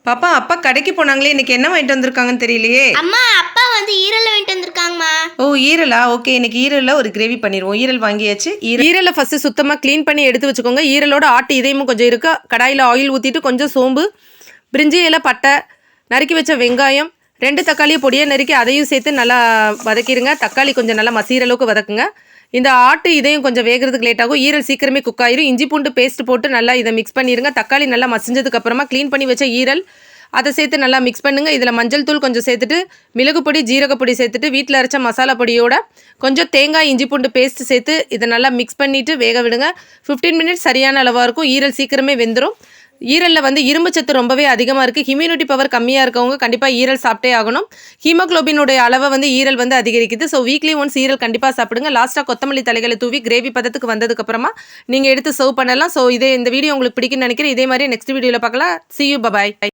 பாப்பா அப்பா கடைக்கு போனாங்களே, இன்னைக்கு என்ன வாங்கிட்டு வந்திருக்காங்கன்னு தெரியலையே. அம்மா அப்பா வந்து ஈரல் வாங்கிட்டு வந்திருக்காங்கம்மா. ஓ ஈரலா? ஓகே, இன்னைக்கு ஈரல்ல ஒரு கிரேவி பண்ணிடுவோம். ஈரல் வாங்கியாச்சு. ஈரலை ஃபர்ஸ்ட் சுத்தமாக க்ளீன் பண்ணி எடுத்து வச்சுக்கோங்க. ஈரலோட ஆட்டு இதயமும் கொஞ்சம் இருக்கு. கடாயில் ஆயில் ஊற்றிட்டு கொஞ்சம் சோம்பு, பிரிஞ்சி இலை, பட்டை, நறுக்கி வச்ச வெங்காயம், 2 தக்காளியை பொடியாக நறுக்கி அதையும் சேர்த்து நல்லா வதக்கிடுங்க. தக்காளி கொஞ்சம் நல்லா மசிகிற அளவுக்கு வதக்குங்க. இந்த ஆட்டு இதையும் கொஞ்சம் வேகிறதுக்கு லேட் ஆகும். ஈரல் சீக்கிரமே குக் ஆயிரும். இஞ்சி பூண்டு பேஸ்ட் போட்டு நல்லா இதை மிக்ஸ் பண்ணிடுங்க. தக்காளி நல்லா மசிஞ்சதுக்கு அப்புறமா க்ளீன் பண்ணி வச்ச ஈரல் அதை சேர்த்து நல்லா மிக்ஸ் பண்ணுங்கள். இதில் மஞ்சள் தூள் கொஞ்சம் சேர்த்துட்டு, மிளகு பொடி, ஜீரகப்பொடி சேர்த்துட்டு, வீட்டில் அரைச்ச மசாலா பொடியோட கொஞ்சம் தேங்காய் இஞ்சி பூண்டு பேஸ்ட் சேர்த்து இதை நல்லா மிக்ஸ் பண்ணிவிட்டு வேக விடுங்க. 15 மினிட்ஸ் சரியான அளவாக இருக்கும். ஈரல் சீக்கிரமே வெந்துடும். ஈரலில் வந்து இரும்பு சத்து ரொம்பவே அதிகமாக இருக்குது. இம்யூனிட்டி பவர் கம்மியாக இருக்கவங்க கண்டிப்பாக ஈரல் சாப்பிட்டே ஆகணும். ஹீமோக்ளோபினுடைய அளவை வந்து ஈரல் வந்து அதிகரிக்குது. ஸோ வீக்லி ஒன்ஸ் ஈரல் கண்டிப்பாக சாப்பிடுங்க. லாஸ்ட்டாக கொத்தமல்லி தலைகளை தூவி கிரேவி பதத்துக்கு வந்ததுக்கப்புறமா நீங்கள் எடுத்து சர்வ் பண்ணலாம். ஸோ இந்த வீடியோ உங்களுக்கு பிடிக்குன்னு நினைக்கிறேன். இதே மாதிரி நெக்ஸ்ட் வீடியோவில் பார்க்கலாம். See you, bye bye.